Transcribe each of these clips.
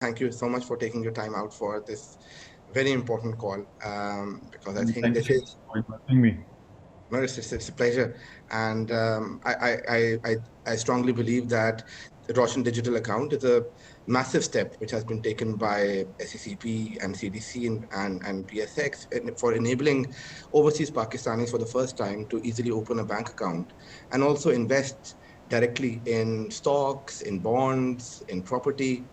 Thank you so much for taking your time out for this very important call, because I think Thank you this so much is for inviting me. no, it's a pleasure, and I strongly believe that the Roshan digital account is a massive step which has been taken by SECP and CDC and PSX for enabling overseas Pakistanis for the first time to easily open a bank account and also invest directly in stocks, in bonds, in property.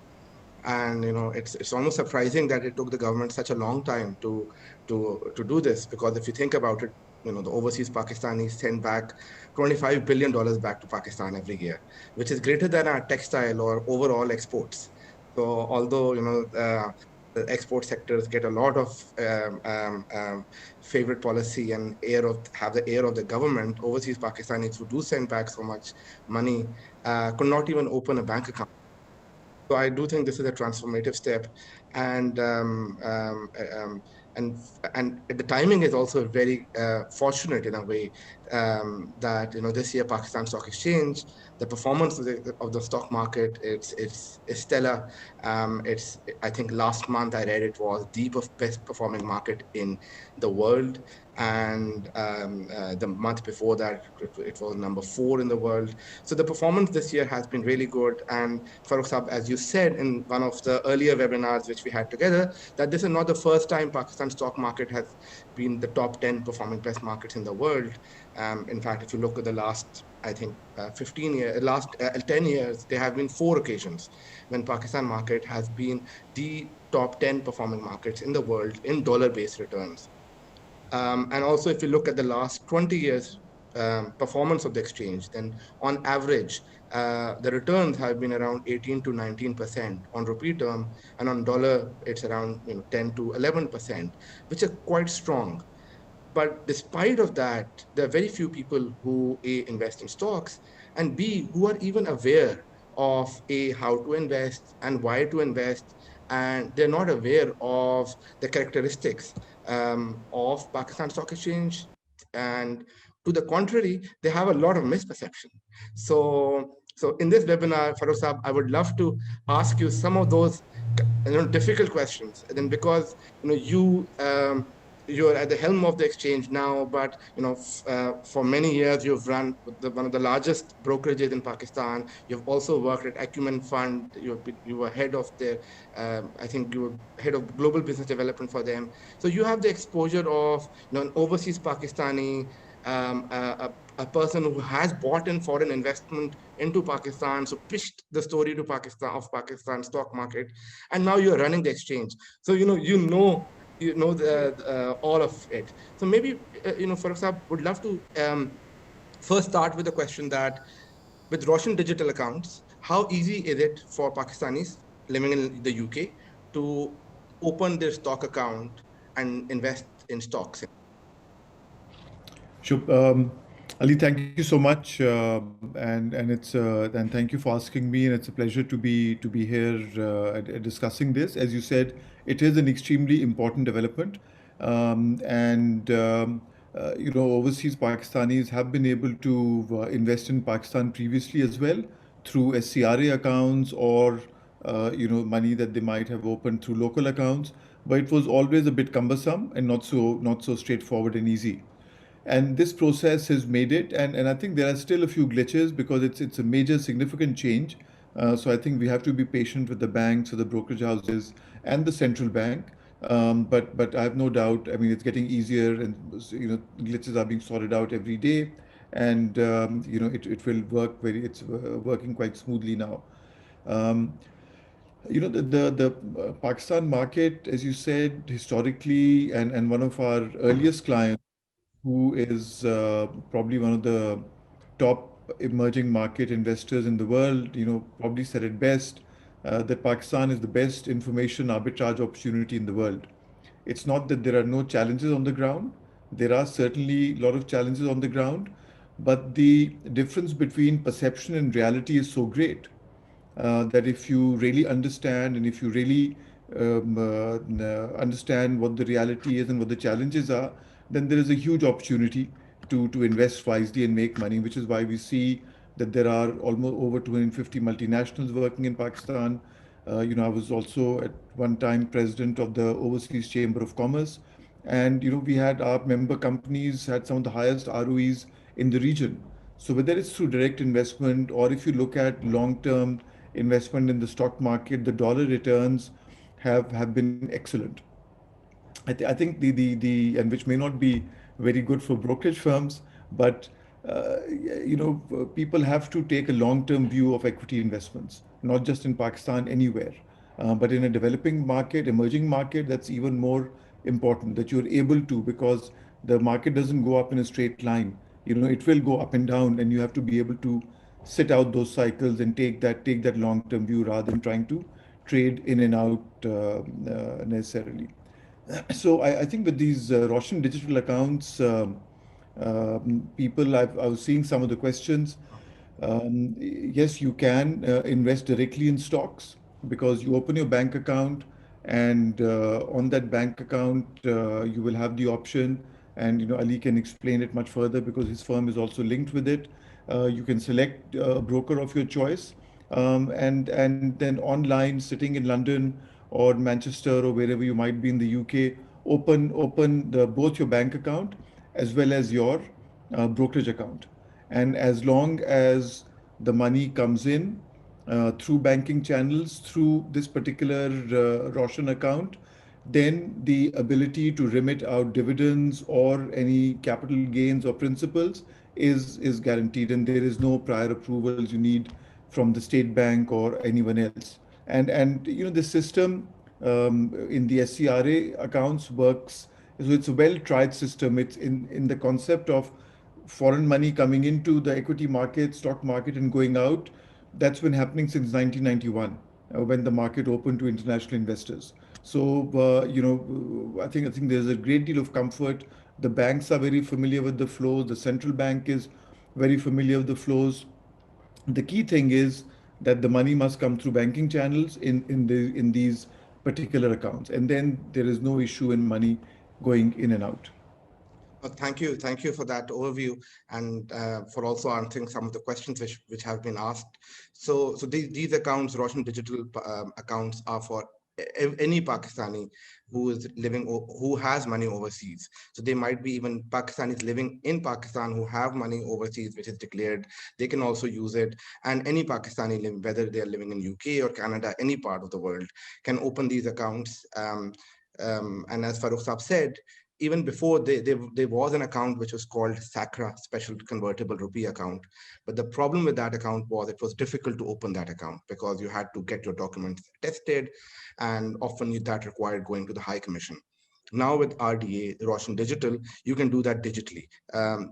And it's almost surprising that it took the government such a long time to do this, because if you think about it, the overseas Pakistanis send back $25 billion back to Pakistan every year, which is greater than our textile or overall exports. So although the export sectors get a lot of favorite policy and have the air of the government, overseas Pakistanis who do send back so much money could not even open a bank account. So I do think this is a transformative step, and and and the timing is also very fortunate in a way, that this year Pakistan Stock Exchange, the performance of the stock market, it's stellar. It's I think last month I read it was the best performing market in the world, and the month before that it was number 4 in the world. So the performance this year has been really good. And Farooq Saab, as you said in one of the earlier webinars which we had together, that this is not the first time Pakistan stock market has been the top 10 performing best markets in the world. In fact, if you look at the last, I think, 15 years, last 10 years, there have been 4 occasions when Pakistan market has been the top 10 performing markets in the world in dollar-based returns. And also, if you look at the last 20 years performance of the exchange, then on average, the returns have been around 18 to 19% on rupee term, and on dollar, it's around 10 to 11%, which are quite strong. But despite of that, there are very few people who A, invest in stocks, and B, who are even aware of A, how to invest and why to invest. And they're not aware of the characteristics of Pakistan Stock Exchange. And to the contrary, they have a lot of misperception. So in this webinar, Farouk Saab, I would love to ask you some of those difficult questions. And then because you're at the helm of the exchange now, but for many years you've run one of the largest brokerages in Pakistan. You've also worked at Acumen Fund. You were head of their, I think you were head of global business development for them. So you have the exposure of an overseas Pakistani, a person who has bought in foreign investment into Pakistan, so pitched the story to Pakistan stock market, and now you're running the exchange. So all of it. So maybe for example, would love to first start with the question that with Roshan digital accounts, how easy is it for Pakistanis living in the UK to open their stock account and invest in stocks? Sure. Ali, thank you so much, and thank you for asking me, and it's a pleasure to be here discussing this. As you said, it is an extremely important development, and overseas Pakistanis have been able to invest in Pakistan previously as well through SCRA accounts or money that they might have opened through local accounts, but it was always a bit cumbersome and not so straightforward and easy. And this process has made it, and I think there are still a few glitches because it's a major significant change. So I think we have to be patient with the banks or the brokerage houses and the central bank. But I have no doubt. I mean, it's getting easier, and glitches are being sorted out every day, and it will work very. It's working quite smoothly now. Um, the Pakistan market, as you said, historically, and one of our earliest clients, who is probably one of the top emerging market investors in the world, probably said it best, that Pakistan is the best information arbitrage opportunity in the world. It's not that there are no challenges on the ground. There are certainly a lot of challenges on the ground, but the difference between perception and reality is so great that if you really understand and if you really understand what the reality is and what the challenges are, then there is a huge opportunity to invest wisely and make money, which is why we see that there are almost over 250 multinationals working in Pakistan. I was also at one time president of the Overseas Chamber of Commerce, and we had our member companies had some of the highest ROEs in the region. So whether it's through direct investment or if you look at long-term investment in the stock market, the dollar returns have been excellent. I think the and which may not be very good for brokerage firms, but people have to take a long-term view of equity investments, not just in Pakistan, anywhere. But in a developing market, emerging market, that's even more important that you're able to, because the market doesn't go up in a straight line. It will go up and down, and you have to be able to sit out those cycles and take that long-term view rather than trying to trade in and out necessarily. So I think with these Roshan digital accounts, I was seeing some of the questions. Yes, you can invest directly in stocks because you open your bank account, and on that bank account, you will have the option. And Ali can explain it much further because his firm is also linked with it. You can select a broker of your choice, and then online, sitting in London or Manchester or wherever you might be in the UK, open both your bank account as well as your brokerage account. And as long as the money comes in through banking channels through this particular Roshan account, then the ability to remit out dividends or any capital gains or principals is guaranteed, and there is no prior approvals you need from the state bank or anyone else. And the system in the SCRA accounts works. So it's a well tried system. It's in the concept of foreign money coming into the equity market, stock market, and going out. That's been happening since 1991, when the market opened to international investors. So I think there's a great deal of comfort. The banks are very familiar with the flows. The central bank is very familiar with the flows. The key thing is that the money must come through banking channels in these particular accounts, and then there is no issue in money going in and out. Thank you for that overview, and for also answering some of the questions which have been asked. So these accounts, Roshan Digital accounts, are for any Pakistani who is living who has money overseas. So they might be even Pakistanis living in Pakistan who have money overseas, which is declared. They can also use it, and any Pakistani whether they are living in UK or Canada, any part of the world, can open these accounts. And as Farooq Saab said, even before there was an account which was called SACRA, Special Convertible Rupee Account. But the problem with that account was it was difficult to open that account because you had to get your documents tested, and often that required going to the High Commission. Now with RDA, Roshan Digital, you can do that digitally.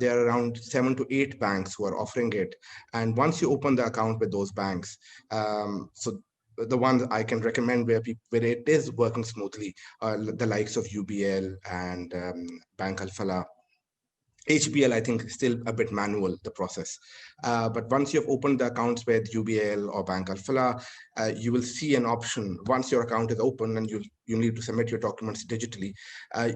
There are around 7 to 8 banks who are offering it. And once you open the account with those banks, so the ones I can recommend where it is working smoothly are the likes of UBL and Bank Al Falah. HBL, I think, is still a bit manual, the process. But once you've opened the accounts with UBL or Bank Al Falah, you will see an option. Once your account is open and you need to submit your documents digitally,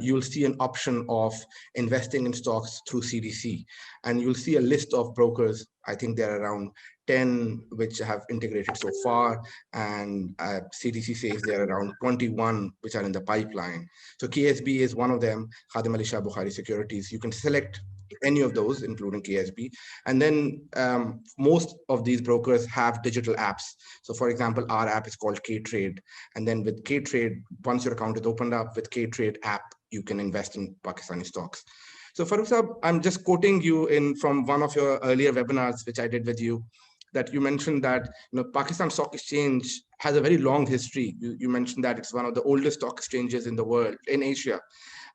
you will see an option of investing in stocks through CDC. And you'll see a list of brokers. I think there are around 10 which have integrated so far. And CDC says there are around 21 which are in the pipeline. So KSB is one of them, Khadim Ali Shah Bukhari Securities. You can select any of those, including KSB. And then most of these brokers have digital apps. So for example, our app is called KTrade. And then with KTrade, once your account is opened up with KTrade app, you can invest in Pakistani stocks. So Farooq Saab, I'm just quoting you in from one of your earlier webinars, which I did with you, that you mentioned that Pakistan Stock Exchange has a very long history. You mentioned that it's one of the oldest stock exchanges in the world, in Asia.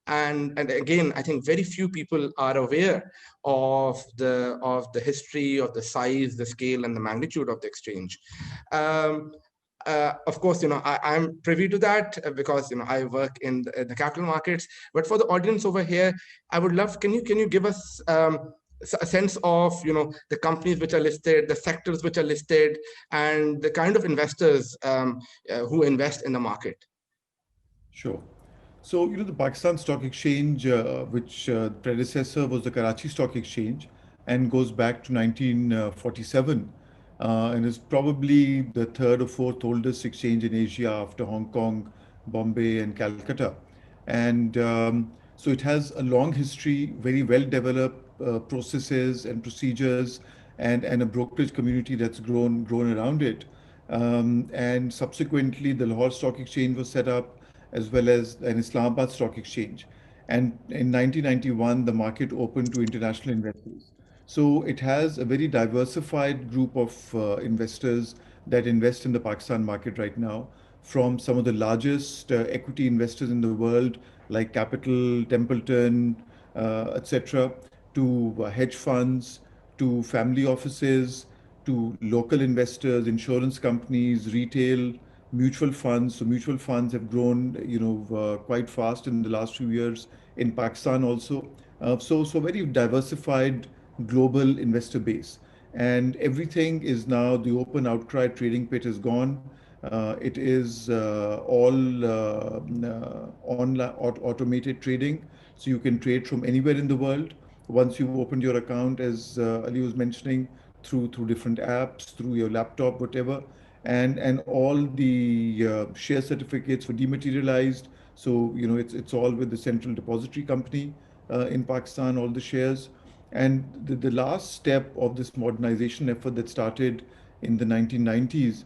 And again, I think very few people are aware of the history, of the size, the scale, and the magnitude of the exchange. Of course, I'm privy to that because I work in the capital markets. But for the audience over here, I would love, can you give us a sense of the companies which are listed, the sectors which are listed, and the kind of investors who invest in the market? Sure. So, the Pakistan Stock Exchange, which predecessor was the Karachi Stock Exchange and goes back to 1947. and is probably the third or fourth oldest exchange in Asia after Hong Kong, Bombay, and Calcutta. And so it has a long history, very well developed processes and procedures, and a brokerage community that's grown around it. And subsequently, the Lahore Stock Exchange was set up, as well as an Islamabad Stock Exchange. And in 1991, the market opened to international investors. So it has a very diversified group of investors that invest in the Pakistan market right now, from some of the largest equity investors in the world, like Capital, Templeton, etc., to hedge funds, to family offices, to local investors, insurance companies, retail, mutual funds. So mutual funds have grown, quite fast in the last few years in Pakistan also. So very diversified global investor base, and everything is now the open outcry trading pit is gone. It is all automated trading, so you can trade from anywhere in the world once you've opened your account, as Ali was mentioning, through different apps, through your laptop, whatever, and all the share certificates were dematerialized. So it's all with the Central Depository Company in Pakistan, all the shares. And the last step of this modernization effort that started in the 1990s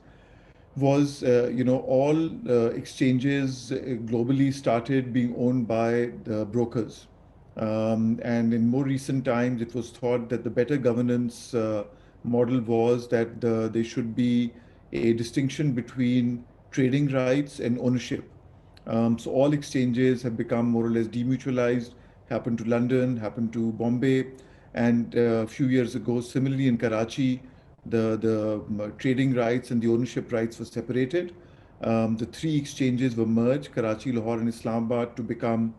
was, all exchanges globally started being owned by the brokers. And in more recent times, it was thought that the better governance model was that there should be a distinction between trading rights and ownership. So all exchanges have become more or less demutualized, happened to London, happened to Bombay, and a few years ago, similarly in Karachi, the trading rights and the ownership rights were separated. The three exchanges were merged, Karachi, Lahore, and Islamabad, to become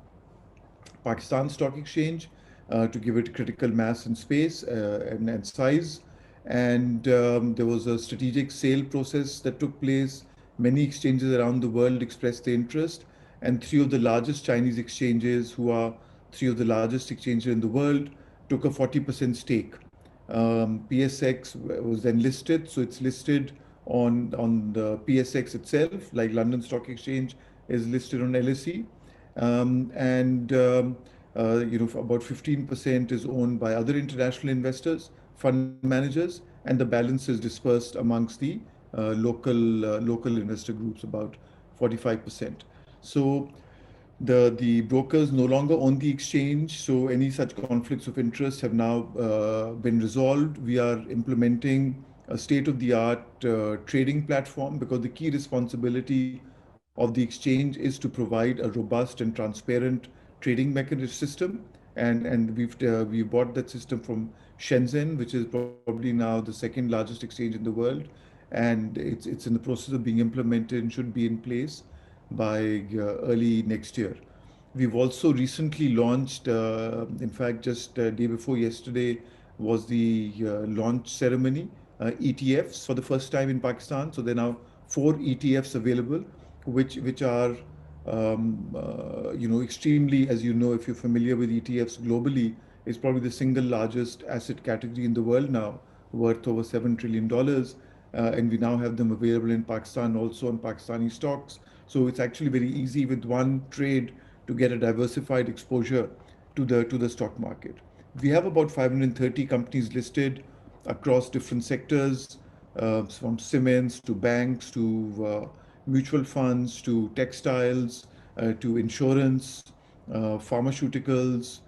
Pakistan Stock Exchange, to give it critical mass and space and size. And there was a strategic sale process that took place. Many exchanges around the world expressed their interest, and three of the largest Chinese exchanges, who are three of the largest exchanges in the world, took a 40% stake. PSX was then listed, so it's listed on the PSX itself, like London Stock Exchange is listed on LSE. And About 15% is owned by other international investors, fund managers, and the balance is dispersed amongst the local investor groups, about 45%. So the brokers no longer own the exchange, so any such conflicts of interest have now been resolved. We are implementing a state-of-the-art trading platform, because the key responsibility of the exchange is to provide a robust and transparent trading mechanism system. And we've bought that system from Shenzhen, which is probably now the second largest exchange in the world, and it's in the process of being implemented and should be in place by early next year. We've also recently launched, in fact, just day before yesterday was the launch ceremony, ETFs for the first time in Pakistan. So there are now four ETFs available, which are, extremely, as you know, if you're familiar with ETFs globally, is probably the single largest asset category in the world now, worth over $7 trillion. And we now have them available in Pakistan, also on Pakistani stocks. So it's actually very easy with one trade to get a diversified exposure to the stock market. We have about 530 companies listed across different sectors, from cements to banks to mutual funds to textiles to insurance, pharmaceuticals,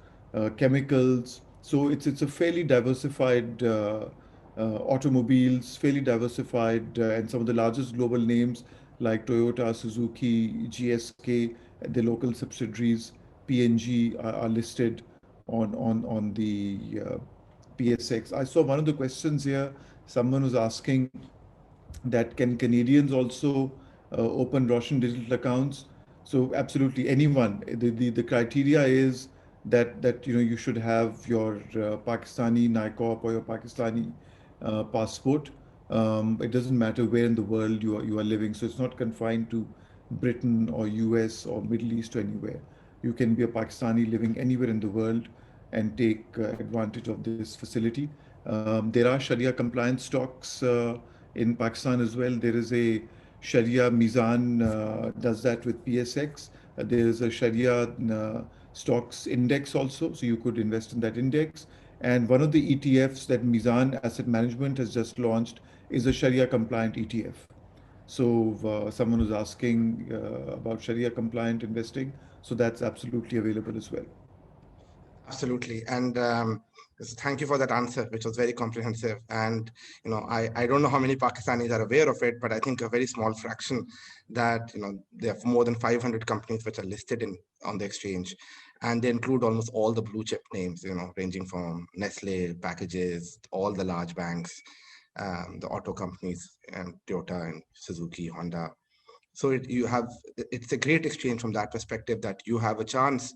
chemicals. So it's a fairly diversified, automobiles, fairly diversified, and some of the largest global names like Toyota, Suzuki, GSK, the local subsidiaries, PNG are listed on the PSX. I saw one of the questions here. Someone was asking that can Canadians also open Roshan digital accounts? So absolutely anyone. The criteria is that you should have your Pakistani NICOP or your Pakistani passport. It doesn't matter where in the world you are living. So it's not confined to Britain or US or Middle East or anywhere. You can be a Pakistani living anywhere in the world and take advantage of this facility. There are Sharia compliant stocks in Pakistan as well. There is a Sharia Mizan does that with PSX. There is a Sharia stocks index also, so you could invest in that index. And one of the ETFs that Mizan Asset Management has just launched is a Sharia compliant ETF. So someone was asking about Sharia compliant investing, so that's absolutely available as well. Absolutely. And thank you for that answer, which was very comprehensive. And, I don't know how many Pakistanis are aware of it, but I think a very small fraction that, there are more than 500 companies which are listed on the exchange. And they include almost all the blue chip names, ranging from Nestle, packages, all the large banks, the auto companies, Toyota and Suzuki, Honda. So it's a great exchange from that perspective, that you have a chance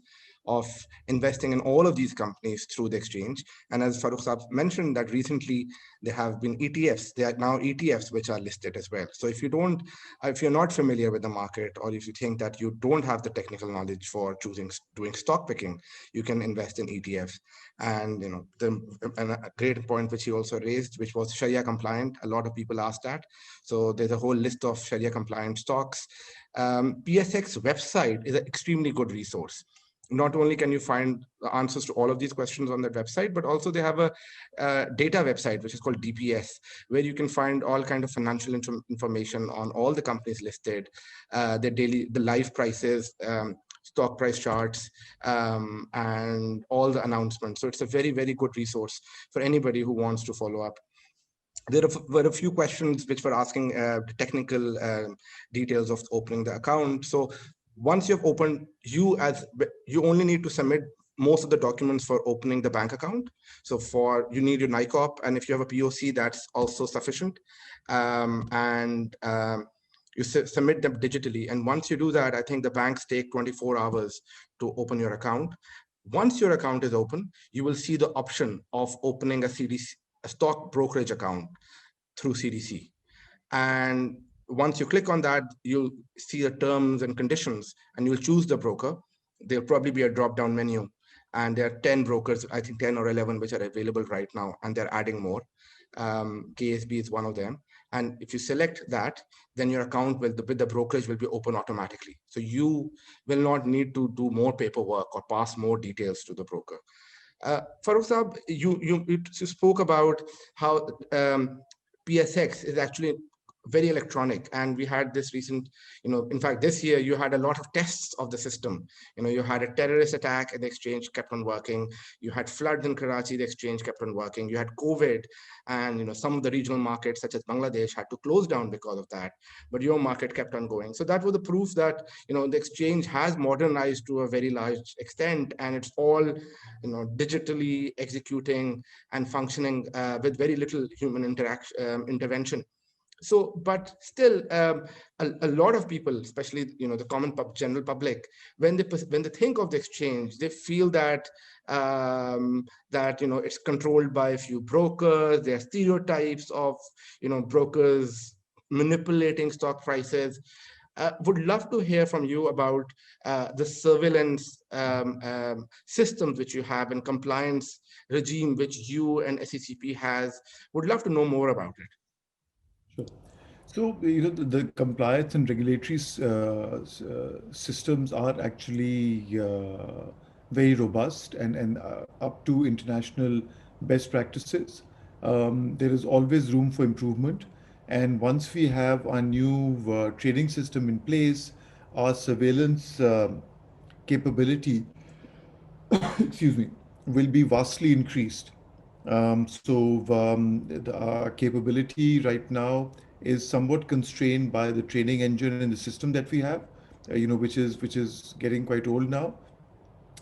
of investing in all of these companies through the exchange. And as Farooq Saab mentioned, that recently there have been ETFs. There are now ETFs which are listed as well. So if you're not familiar with the market, or if you think that you don't have the technical knowledge for doing stock picking, you can invest in ETFs. And and a great point which he also raised, which was Sharia compliant. A lot of people asked that. So there's a whole list of Sharia compliant stocks. PSX website is an extremely good resource. Not only can you find the answers to all of these questions on that website, but also they have a data website which is called DPS, where you can find all kind of financial information on all the companies listed, the live prices, stock price charts, and all the announcements. So it's a very, very good resource for anybody who wants to follow up. Were a few questions which were asking the technical details of opening the account. So once you've opened, you only need to submit most of the documents for opening the bank account. So you need your NICOP, and if you have a POC, that's also sufficient. And you submit them digitally. And once you do that, I think the banks take 24 hours to open your account. Once your account is open, you will see the option of opening a CDC, a stock brokerage account through CDC. And once you click on that, you'll see the terms and conditions, and you'll choose the broker. There'll probably be a drop-down menu, and there are 10 brokers, I think 10 or 11, which are available right now, and they're adding more. KSB is one of them. And if you select that, then your account with the brokerage will be open automatically. So you will not need to do more paperwork or pass more details to the broker. Farooq Saab, you spoke about how PSX is actually very electronic, and we had this recent, in fact, this year you had a lot of tests of the system. You had a terrorist attack and the exchange kept on working. You had floods in Karachi, the exchange kept on working. You had COVID, and some of the regional markets such as Bangladesh had to close down because of that, but your market kept on going. So that was the proof that the exchange has modernized to a very large extent, and it's all digitally executing and functioning with very little human intervention. So, but still, a lot of people, especially the general public, when they think of the exchange, they feel that it's controlled by a few brokers. There are stereotypes of brokers manipulating stock prices. Would love to hear from you about the surveillance systems which you have and compliance regime which you and SECP has. Would love to know more about it. Sure. So, the compliance and regulatory systems are actually very robust and up to international best practices. There is always room for improvement. And once we have our new trading system in place, our surveillance capability, excuse me, will be vastly increased. Our capability right now is somewhat constrained by the training engine and the system that we have, which is getting quite old now,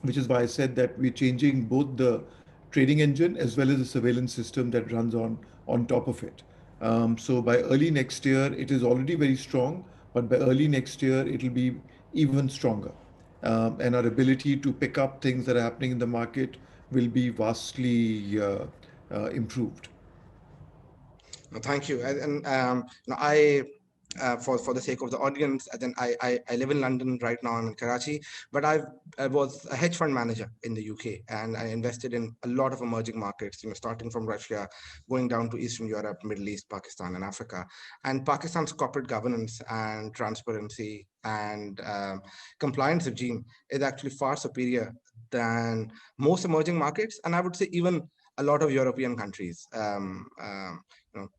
which is why I said that we're changing both the trading engine as well as the surveillance system that runs on top of it. So by early next year, it is already very strong, but by early next year, it'll be even stronger. And our ability to pick up things that are happening in the market will be vastly improved. No, thank you. And I for the sake of the audience, and then I live in London right now. I'm in Karachi, but I was a hedge fund manager in the UK, and I invested in a lot of emerging markets. Starting from Russia, going down to Eastern Europe, Middle East, Pakistan, and Africa. And Pakistan's corporate governance and transparency and compliance regime is actually far superior than most emerging markets, and I would say even a lot of European countries.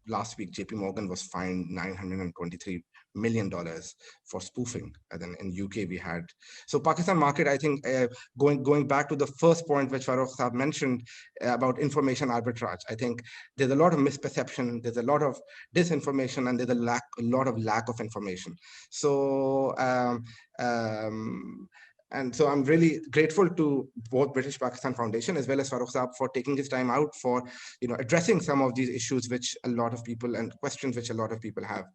Last week, JP Morgan was fined $923 million for spoofing. And then in UK, we had. So Pakistan market, I think, going back to the first point which Farooq Saab mentioned about information arbitrage, I think there's a lot of misperception, there's a lot of disinformation, and there's a lot of lack of information. So and so I'm really grateful to both British Pakistan Foundation as well as Farooq Saab for taking his time out for addressing some of these issues which a lot of people and questions which a lot of people have.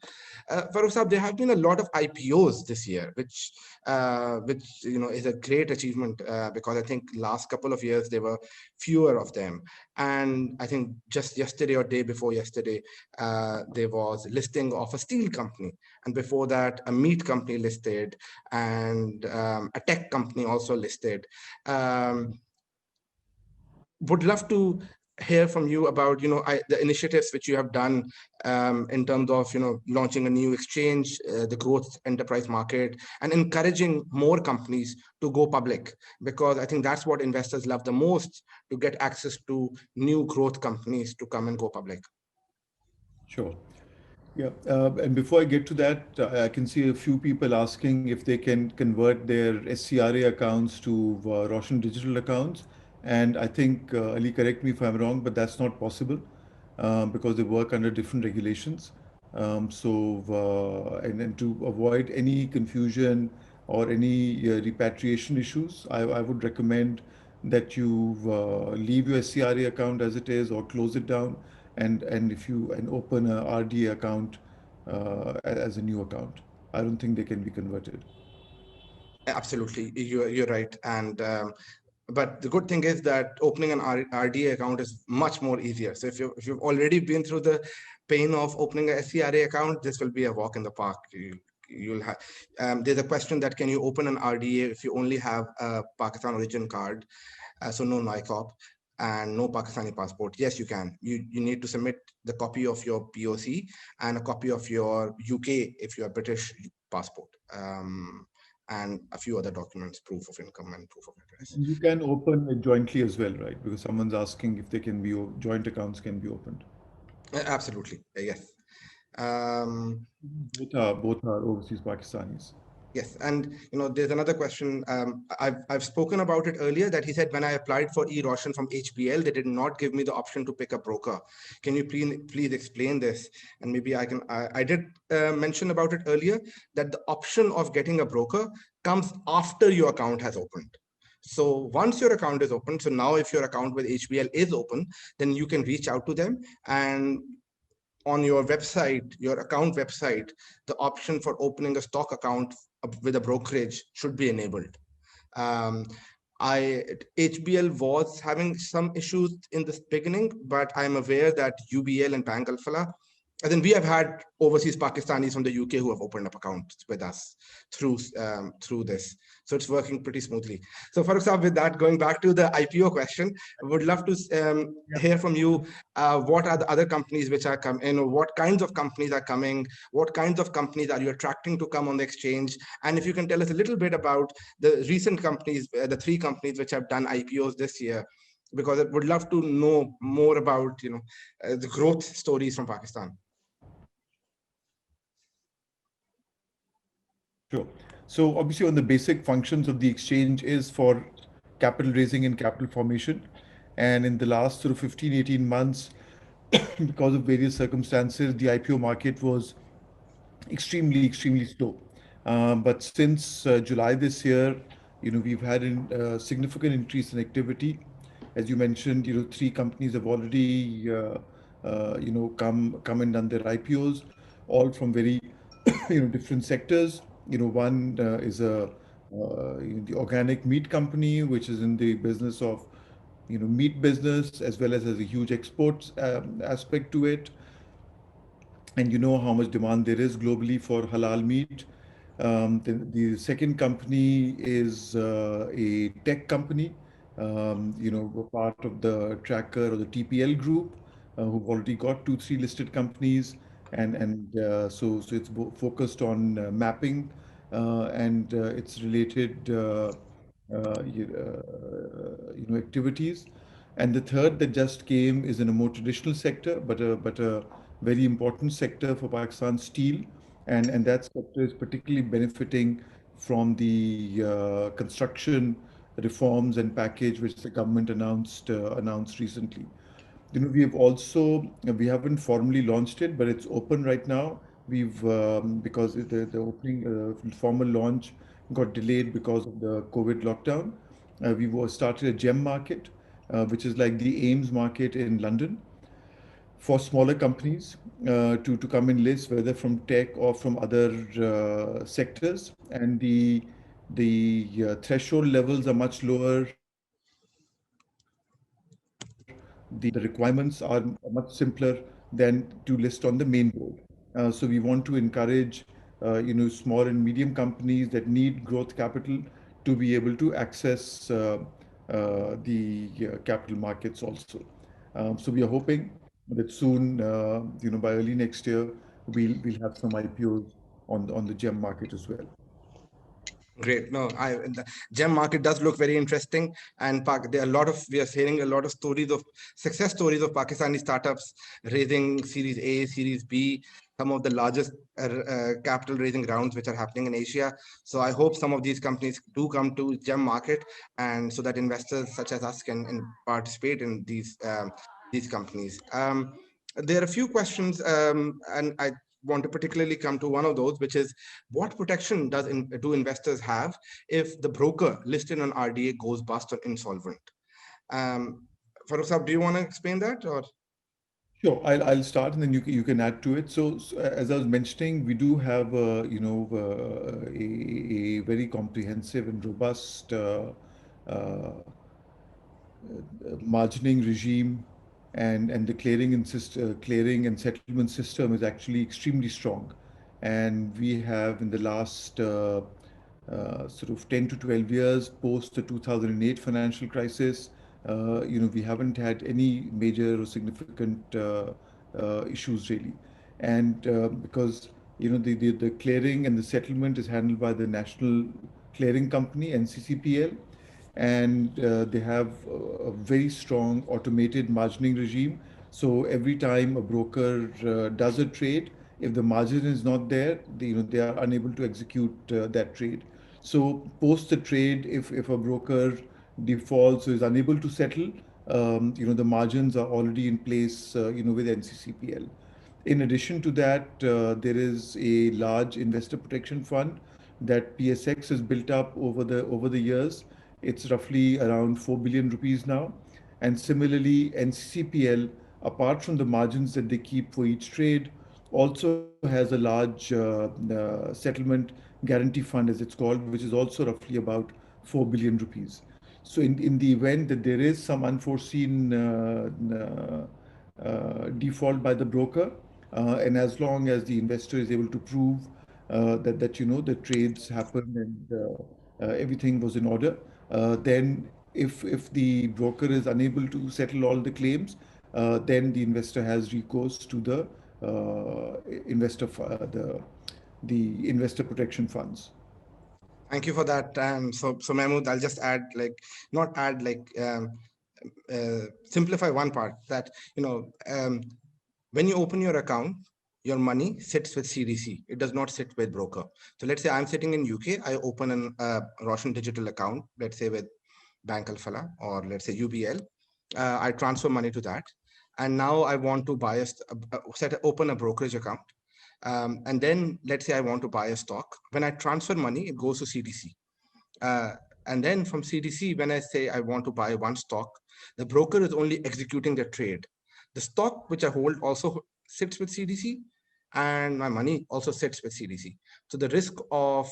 Farooq Saab, there have been a lot of IPOs this year, which is a great achievement because I think last couple of years there were fewer of them. And I think just yesterday or day before yesterday, there was listing of a steel company, and before that, a meat company listed, and a tech company also listed. Would love to hear from you about the initiatives which you have done in terms of launching a new exchange, the growth enterprise market, and encouraging more companies to go public, because I think that's what investors love the most, to get access to new growth companies to come and go public. Sure. Yeah, and before I get to that, I can see a few people asking if they can convert their SCRA accounts to Roshan digital accounts. And I think, Ali, correct me if I'm wrong, but that's not possible because they work under different regulations. And to avoid any confusion or any repatriation issues, I would recommend that you leave your SCRA account as it is or close it down, and if you and open a RDA account as a new account. I don't think they can be converted. Absolutely, you're right. And but the good thing is that opening an RDA account is much more easier. So if you've already been through the pain of opening a SCRA account, this will be a walk in the park. You'll have. There's a question that can you open an RDA if you only have a Pakistan origin card, so no NICOP and no Pakistani passport? Yes, you can. You need to submit the copy of your POC and a copy of your UK if you're British passport. And a few other documents, proof of income and proof of address. You can open it jointly as well, right? Because someone's asking if they can be joint accounts can be opened. Absolutely, yes. Um, Both are overseas Pakistanis. Yes, and there's another question. I've spoken about it earlier, that he said when I applied for e-Roshan from HBL, they did not give me the option to pick a broker. Can you please explain this? And maybe I can. I did mention about it earlier, that the option of getting a broker comes after your account has opened. So once your account is open, so now if your account with HBL is open, then you can reach out to them, and on your website, your account website, the option for opening a stock account with a brokerage should be enabled. Um, HBL was having some issues in the beginning, but I'm aware that UBL and Bank Alphala, and then we have had overseas Pakistanis from the UK who have opened up accounts with us through this. So it's working pretty smoothly. So for example, with that, going back to the IPO question, I would love to hear from you. What are the other companies which are coming? What kinds of companies are coming? What kinds of companies are you attracting to come on the exchange? And if you can tell us a little bit about the recent companies, the three companies which have done IPOs this year, because I would love to know more about the growth stories from Pakistan. Sure. So obviously on the basic functions of the exchange is for capital raising and capital formation. And in the last sort of 15, 18 months, because of various circumstances, the IPO market was extremely, extremely slow. But since July this year, we've had a significant increase in activity. As you mentioned, three companies have already, come and done their IPOs, all from very, different sectors. One is the organic meat company, which is in the business of, meat business, as well as has a huge exports aspect to it. and you know how much demand there is globally for halal meat. The second company is a tech company, a part of the Tracker or the TPL group, who've already got two, three listed companies, and so it's focused on mapping and its related activities. And the third that just came is in a more traditional sector, but a very important sector for Pakistan, steel, and that sector is particularly benefiting from the construction reforms and package which the government announced recently. We have also we haven't formally launched it, but it's open right now. We've because the opening formal launch got delayed because of the COVID lockdown. We've started a gem market, which is like the Ames market in London for smaller companies to come and list, whether from tech or from other sectors. And the threshold levels are much lower. The requirements are much simpler than to list on the main board. So we want to encourage small and medium companies that need growth capital to be able to access the capital markets also. So we are hoping that soon, by early next year, we'll have some IPOs on the gem market as well. Great. No, the gem market does look very interesting, and there are a lot of we are hearing a lot of stories of success stories of Pakistani startups raising Series A, Series B, some of the largest capital raising rounds which are happening in Asia. So I hope some of these companies do come to gem market, and so that investors such as us can participate in these companies. There are a few questions, and I want to particularly come to one of those, which is what protection do investors have if the broker listed on RDA goes bust or insolvent? Farooq, do you want to explain that or? Sure, I'll start and then you can add to it. So, as I was mentioning, we do have a very comprehensive and robust uh, margining regime, and the clearing and settlement system is actually extremely strong. And we have in the last sort of 10 to 12 years post the 2008 financial crisis, we haven't had any major or significant issues really. And because the clearing and the settlement is handled by the National Clearing Company, NCCPL, and they have a very strong automated margining regime. So every time a broker does a trade, if the margin is not there, they are unable to execute that trade. So post the trade, if a broker defaults or is unable to settle, the margins are already in place, with NCCPL. In addition to that, there is a large investor protection fund that PSX has built up over the years. It's roughly around 4 billion rupees now. And similarly, NCCPL, apart from the margins that they keep for each trade, also has a large settlement guarantee fund, as it's called, which is also roughly about 4 billion rupees. So in the event that there is some unforeseen default by the broker, and as long as the investor is able to prove that the trades happened and everything was in order, then if the broker is unable to settle all the claims, then the investor has recourse to the investor the investor protection funds. Thank you for that. So Mahmood, I'll just add, like, not add, like, simplify one part that, when you open your account, your money sits with CDC. It does not sit with broker. So let's say I'm sitting in UK. I open an Roshan digital account, let's say with Bank Al Falah or let's say UBL. I transfer money to that, and now I want to buy open a brokerage account. And then let's say I want to buy a stock. When I transfer money, it goes to CDC. Uh, and then from CDC, when I say I want to buy one stock, the broker is only executing the trade. The stock which I hold also sits with CDC, and my money also sits with CDC. So the risk of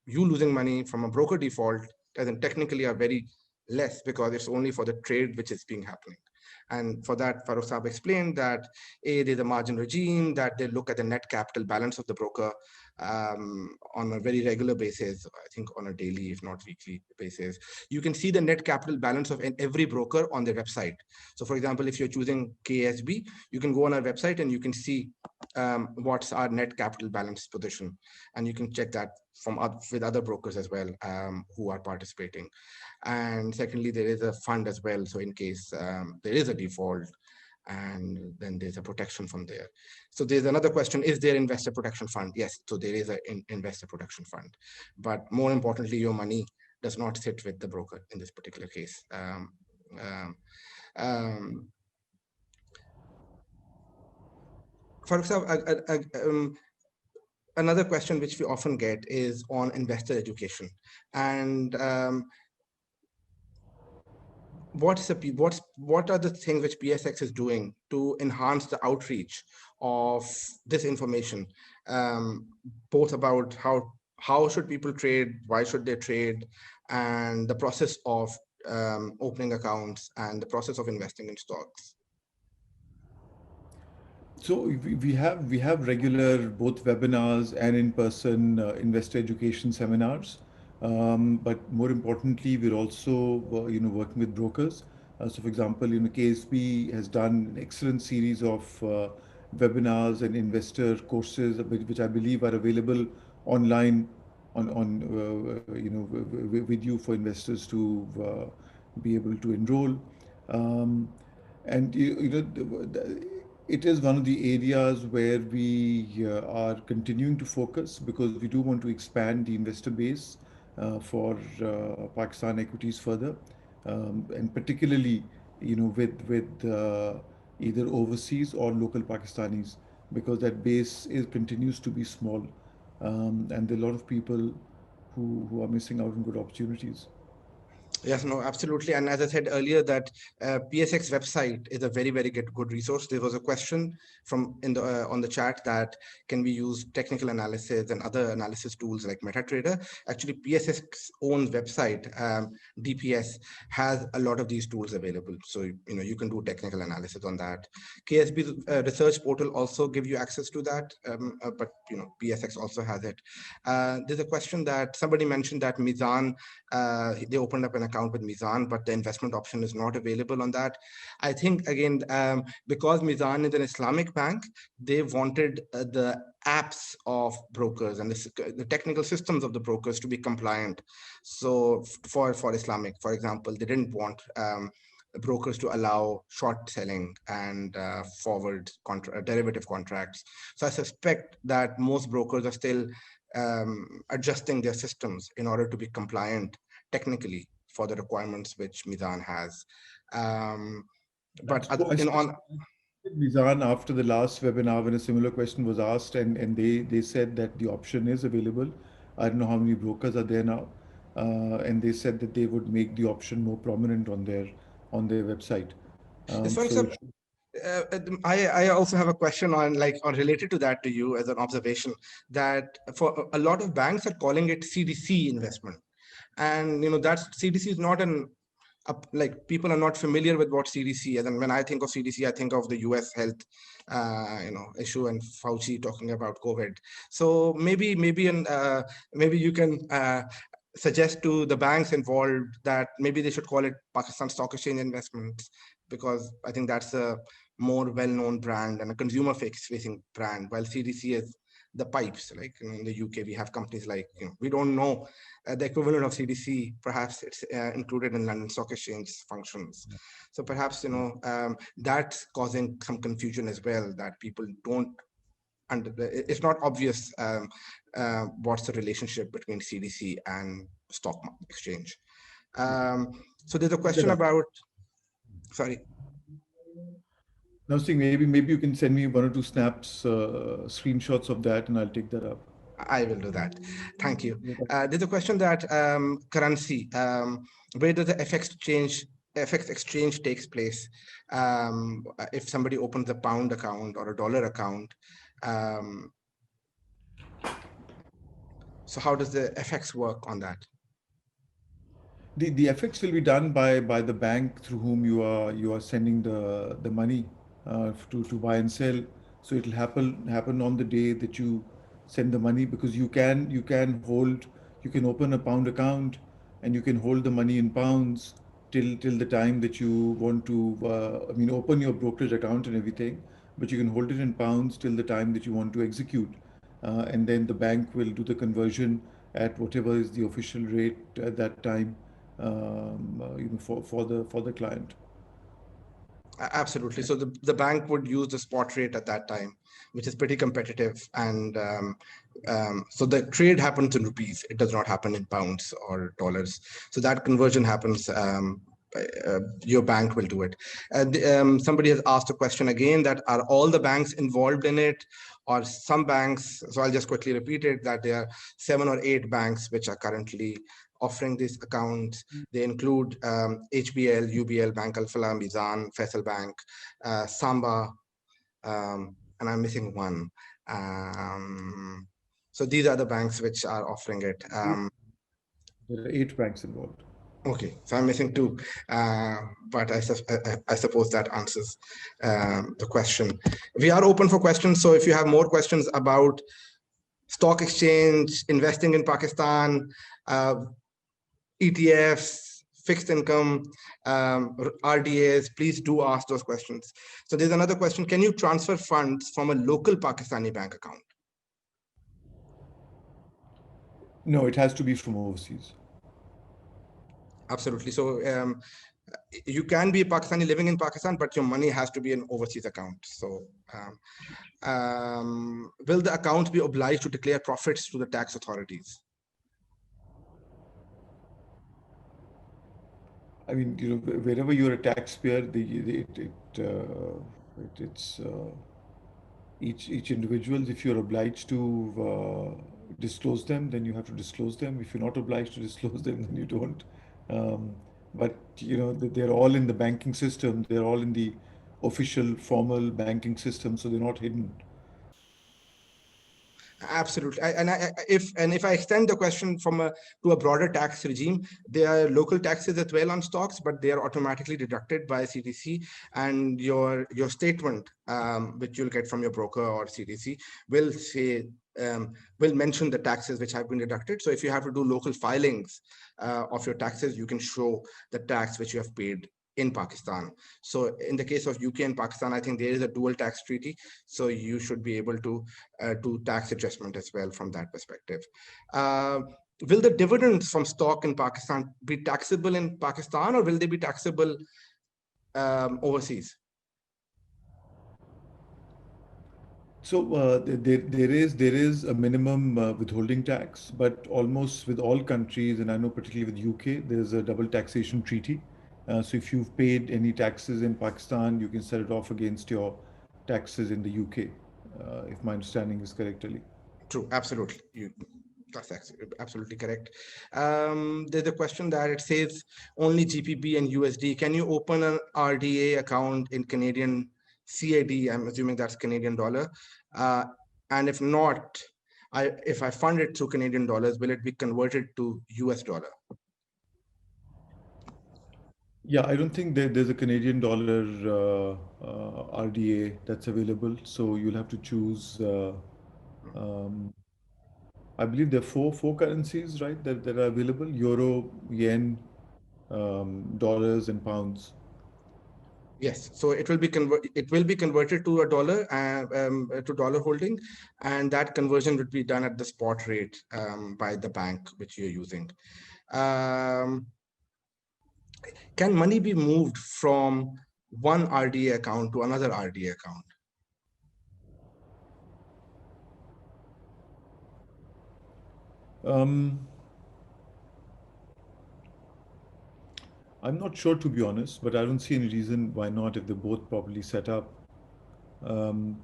you losing money from a broker default doesn't technically are very less because it's only for the trade which is being happening. And for that, Farooq Saab explained that there's a margin regime, that they look at the net capital balance of the broker on a very regular basis, I think on a daily, if not weekly basis. You can see the net capital balance of every broker on their website. So for example, if you're choosing KSB, you can go on our website and you can see what's our net capital balance position. And you can check that with other brokers as well who are participating. And secondly, there is a fund as well. So in case there is a default, and then there's a protection from there. So there's another question: is there investor protection fund? Yes, so there is an investor protection fund, but more importantly, your money does not sit with the broker in this particular case. Um, for example, another question which we often get is on investor education, and what are the things which PSX is doing to enhance the outreach of this information, both about how should people trade, why should they trade, and the process of opening accounts and the process of investing in stocks. So we have regular both webinars and in-person investor education seminars. But more importantly, we're also working with brokers. So for example, KSB has done an excellent series of webinars and investor courses, which I believe are available online on with you for investors to be able to enroll. Um, and it is one of the areas where we are continuing to focus, because we do want to expand the investor base for Pakistan equities further, and particularly with either overseas or local Pakistanis, because that base continues to be small, and there are a lot of people who are missing out on good opportunities. Yes, no, absolutely. And as I said earlier, that PSX website is a very, very good resource. There was a question from in the on the chat that can we use technical analysis and other analysis tools like MetaTrader? Actually, PSX's own website, DPS, has a lot of these tools available. So you can do technical analysis on that. KSB's research portal also give you access to that, but PSX also has it. There's a question that somebody mentioned that Mizan, they opened up an account with Mizan, but the investment option is not available on that. I think, again, because Mizan is an Islamic bank, they wanted the apps of brokers and the technical systems of the brokers to be compliant. So for Islamic, for example, they didn't want brokers to allow short selling and forward derivative contracts. So I suspect that most brokers are still adjusting their systems in order to be compliant technically for the requirements which Mizan has. But I spoke on with Mizan after the last webinar when a similar question was asked, and they said that the option is available. I don't know how many brokers are there now, and they said that they would make the option more prominent on their website. for So it example, I also have a question on related to that to you as an observation that for a lot of banks are calling it CDC investment, and that CDC is not an like people are not familiar with what CDC is, and when I think of CDC, I think of the U.S. health, issue and Fauci talking about COVID. So maybe you can suggest to the banks involved that maybe they should call it Pakistan Stock Exchange Investments, because I think that's a more well-known brand and a consumer-facing brand, while CDC is the pipes. Like in the UK, we have companies like we don't know the equivalent of CDC. Perhaps it's included in London Stock Exchange functions. So perhaps that's causing some confusion as well. That people don't and it's not obvious what's the relationship between CDC and stock exchange. So there's a Pick that question up. about, sorry, Now, seeing maybe you can send me one or two snaps, screenshots of that, and I'll take that up. I will do that. Thank you. Yeah. There's a question that currency, where does the FX exchange takes place? If somebody opens a pound account or a dollar account, um, so how does the FX work on that? The FX will be done by the bank through whom you are sending the money to buy and sell. So it'll happen on the day that you send the money, because you can open a pound account and you can hold the money in pounds till the time that you want to open your brokerage account and everything, but you can hold it in pounds till the time that you want to execute, and then the bank will do the conversion at whatever is the official rate at that time, for the client. Absolutely. So the bank would use the spot rate at that time, which is pretty competitive. And so the trade happens in rupees. It does not happen in pounds or dollars. So that conversion happens. Your bank will do it. Somebody has asked a question again, that are all the banks involved in it, or some banks? So I'll just quickly repeat it, that there are 7 or 8 banks which are currently offering these accounts. They include HBL, UBL, Bank Al-Falah, Mizan, Faisal Bank, Samba, and I'm missing one. So these are the banks which are offering it. There are 8 banks involved. Okay, so I'm missing 2, but I suppose that answers the question. We are open for questions, so if you have more questions about stock exchange, investing in Pakistan, ETFs, fixed income, RDAs, please do ask those questions. So there's another question. Can you transfer funds from a local Pakistani bank account? No, it has to be from overseas. Absolutely. So you can be a Pakistani living in Pakistan, but your money has to be an overseas account. So will the account be obliged to declare profits to the tax authorities? I mean, wherever you're a taxpayer, it's each individuals. If you're obliged to disclose them, then you have to disclose them. If you're not obliged to disclose them, then you don't. Um, but they're all in the banking system. They're all in the official, formal banking system, so they're not hidden. Absolutely. If I extend the question to a broader tax regime, there are local taxes as well on stocks, but they are automatically deducted by CDC, and your statement, which you'll get from your broker or CDC, will say will mention the taxes which have been deducted. So if you have to do local filings of your taxes, you can show the tax which you have paid in Pakistan. So in the case of UK and Pakistan, I think there is a dual tax treaty. So you should be able to do tax adjustment as well from that perspective. Uh, will the dividends from stock in Pakistan be taxable in Pakistan, or will they be taxable overseas? So there is a minimum withholding tax, but almost with all countries, and I know particularly with UK, there's a double taxation treaty. So if you've paid any taxes in Pakistan, you can set it off against your taxes in the UK, if my understanding is correct, Ali. True, absolutely. That's absolutely correct. There's a question that it says only GBP and USD. Can you open an RDA account in Canadian CAD? I'm assuming that's Canadian dollar. Uh, and if not, if I fund it through Canadian dollars, will it be converted to US dollar? Yeah, I don't think there's a Canadian dollar RDA that's available. So you'll have to choose. Um, I believe there are four currencies, right, that are available: euro, yen, dollars, and pounds. Yes, so it will be converted to a dollar, to dollar holding, and that conversion would be done at the spot rate by the bank which you're using. Um, can money be moved from one RDA account to another RDA account? Um, I'm not sure, to be honest, but I don't see any reason why not if they're both properly set up. Um,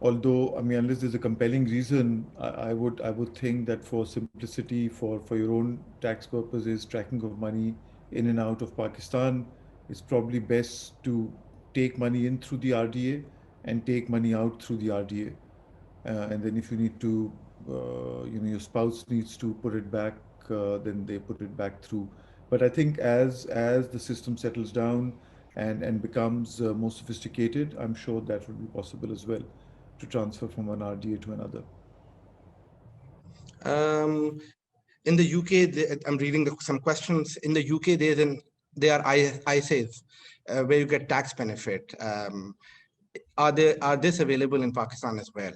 Although, I mean, unless there's a compelling reason, I would think that for simplicity, for your own tax purposes, tracking of money in and out of Pakistan, it's probably best to take money in through the RDA and take money out through the RDA. And then if you need to, your spouse needs to put it back, then they put it back through. But I think as the system settles down and becomes more sophisticated, I'm sure that will be possible as well to transfer from one RDA to another. Um, in the UK, I'm reading some questions. In the UK, they are ISAs where you get tax benefit. Are this available in Pakistan as well?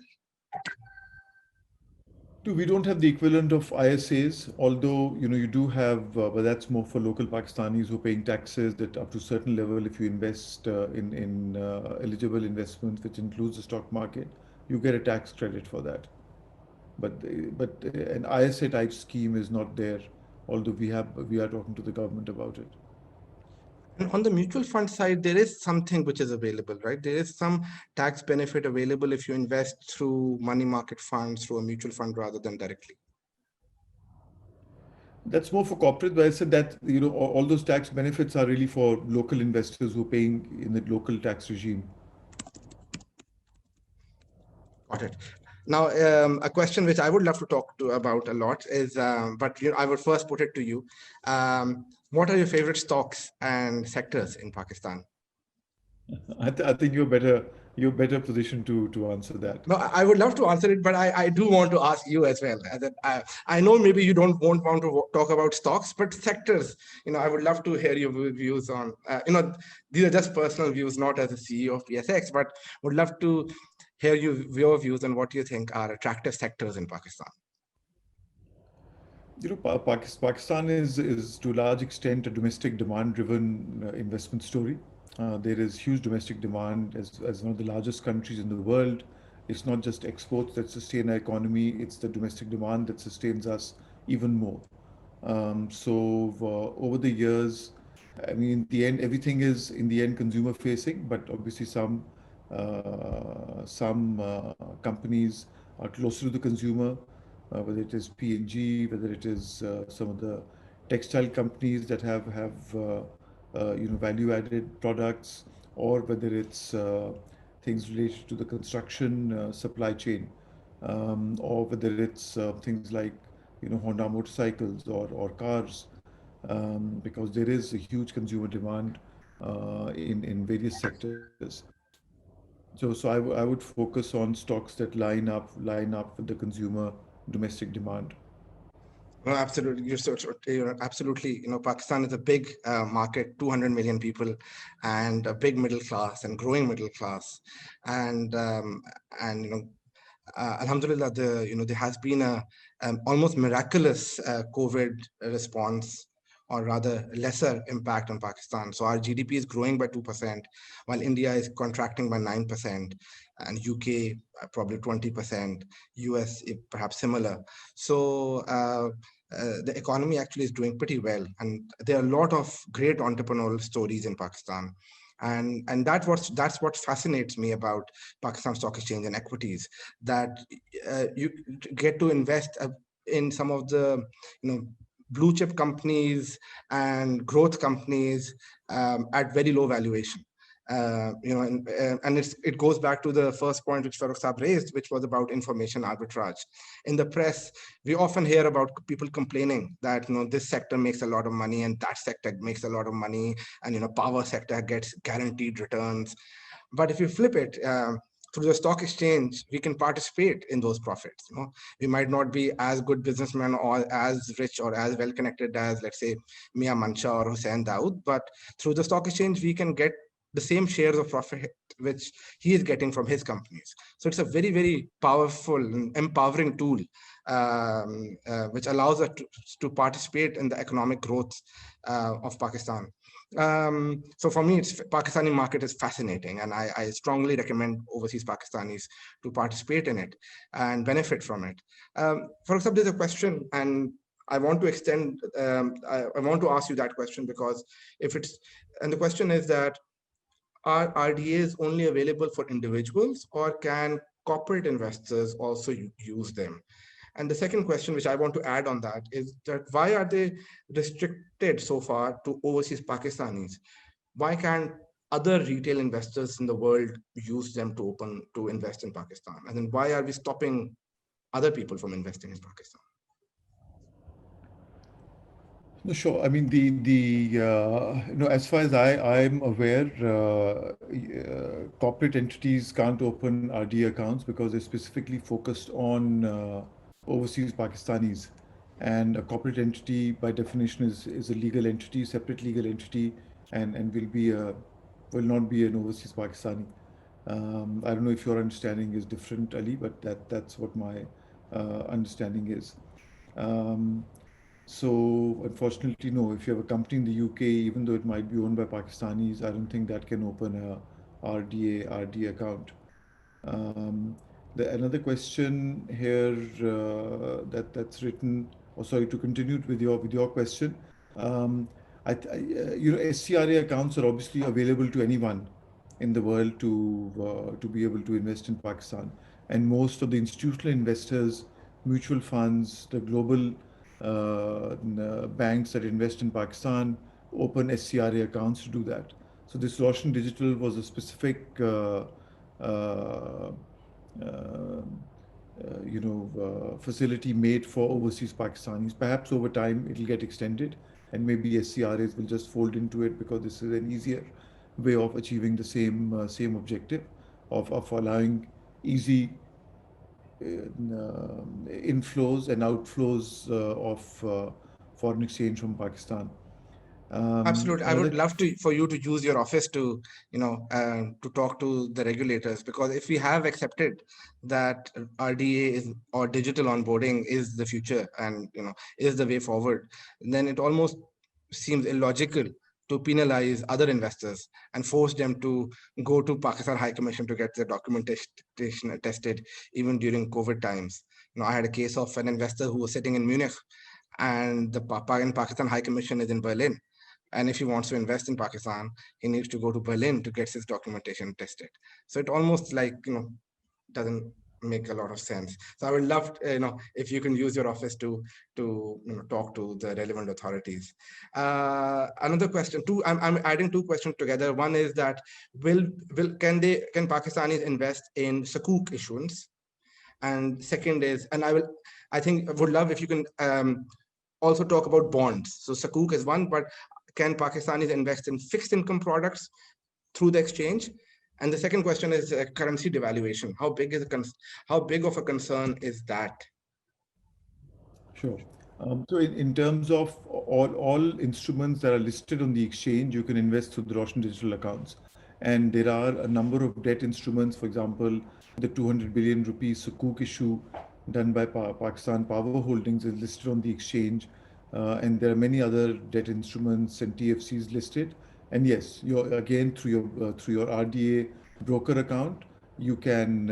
We don't have the equivalent of ISAs, although you do have, but that's more for local Pakistanis who are paying taxes. That up to a certain level, if you invest in eligible investments, which includes the stock market, you get a tax credit for that. But an ISA type scheme is not there, although we are talking to the government about it. And on the mutual fund side, there is something which is available, right? There is some tax benefit available if you invest through money market funds, through a mutual fund rather than directly. That's more for corporate, but I said that all those tax benefits are really for local investors who are paying in the local tax regime. Got it. Now, a question which I would love to talk to about a lot is, but I would first put it to you. What are your favorite stocks and sectors in Pakistan? I think you're better positioned to answer that. No, I would love to answer it, but I do want to ask you as well. I know maybe you don't won't want to talk about stocks, but sectors. I would love to hear your views on. These are just personal views, not as a CEO of PSX, but would love to hear your views on what you think are attractive sectors in Pakistan. Pakistan is to a large extent a domestic demand-driven investment story. There is huge domestic demand as one of the largest countries in the world. It's not just exports that sustain our economy; it's the domestic demand that sustains us even more. Over the years, I mean, in the end, everything is in the end consumer facing, but obviously some companies are closer to the consumer, whether it is P&G, whether it is some of the textile companies that have value added products, or whether it's things related to the construction supply chain, or whether it's things like Honda motorcycles or cars, because there is a huge consumer demand in various sectors. So I would focus on stocks that line up with the consumer domestic demand. No, absolutely. You're absolutely. Pakistan is a big market, 200 million people, and a big middle class and growing middle class, and um, and Alhamdulillah, there has been a almost miraculous COVID response, or rather lesser impact on Pakistan. So our GDP is growing by 2%, while India is contracting by 9%, and UK probably 20%, US perhaps similar. So the economy actually is doing pretty well, and there are a lot of great entrepreneurial stories in Pakistan. And that's what fascinates me about Pakistan Stock Exchange and equities, that you get to invest in some of the blue chip companies and growth companies at very low valuation. And it goes back to the first point which Farooq Saab raised, which was about information arbitrage. In the press, we often hear about people complaining that this sector makes a lot of money and that sector makes a lot of money, and power sector gets guaranteed returns. But if you flip it, through the stock exchange, we can participate in those profits. We might not be as good businessmen or as rich or as well connected as, let's say, Mia Mancha or Hussein Dawood, but through the stock exchange, we can get the same shares of profit which he is getting from his companies. So it's a very, very powerful and empowering tool, which allows us to participate in the economic growth of Pakistan. So for me, Pakistani market is fascinating, and I strongly recommend overseas Pakistanis to participate in it and benefit from it. For example, there's a question, and I want to extend. I want to ask you that question, because the question is that, are RDAs only available for individuals, or can corporate investors also use them? And the second question, which I want to add on that, is that why are they restricted so far to overseas Pakistanis? Why can't other retail investors in the world use them to invest in Pakistan? And then why are we stopping other people from investing in Pakistan? No, sure. I mean, as far as I'm aware, corporate entities can't open RD accounts because they're specifically focused on overseas Pakistanis. And a corporate entity, by definition, is a legal entity, separate legal entity, and will not be an overseas Pakistani. I don't know if your understanding is different, Ali, but that's what my understanding is. Um, so unfortunately, no. If you have a company in the UK, even though it might be owned by Pakistanis, I don't think that can open a RD account. Um, Another question here that's written. Oh, sorry. To continue with your question, um, SCRA accounts are obviously available to anyone in the world to be able to invest in Pakistan, and most of the institutional investors, mutual funds, the global banks that invest in Pakistan open SCRA accounts to do that. So this Roshan Digital was a specific uh, facility made for overseas Pakistanis. Perhaps over time it'll get extended, and maybe SCRAs will just fold into it because this is an easier way of achieving the same objective of allowing easy inflows and outflows of foreign exchange from Pakistan. Absolutely. I Another would love to for you to use your office to, to talk to the regulators, because if we have accepted that RDA is or digital onboarding is the future and is the way forward, then it almost seems illogical to penalize other investors and force them to go to Pakistan High Commission to get their documentation tested even during COVID times. I had a case of an investor who was sitting in Munich, and the Pakistan High Commission is in Berlin. And if he wants to invest in Pakistan, he needs to go to Berlin to get his documentation tested. So it almost doesn't make a lot of sense. So I would love, if you can use your office to talk to the relevant authorities. Another question, I'm adding two questions together. One is that can Pakistanis invest in Sukuk issuance? And second is, I think I would love if you can also talk about bonds. So Sukuk is one, but can Pakistanis invest in fixed income products through the exchange? And the second question is currency devaluation. How big of a concern is that? Sure. So in terms of all instruments that are listed on the exchange, you can invest through the Roshan digital accounts. And there are a number of debt instruments, for example, the 200 billion rupees Sukuk issue done by Pakistan Power Holdings is listed on the exchange. And there are many other debt instruments and TFCs listed. And yes, again through your RDA broker account, you can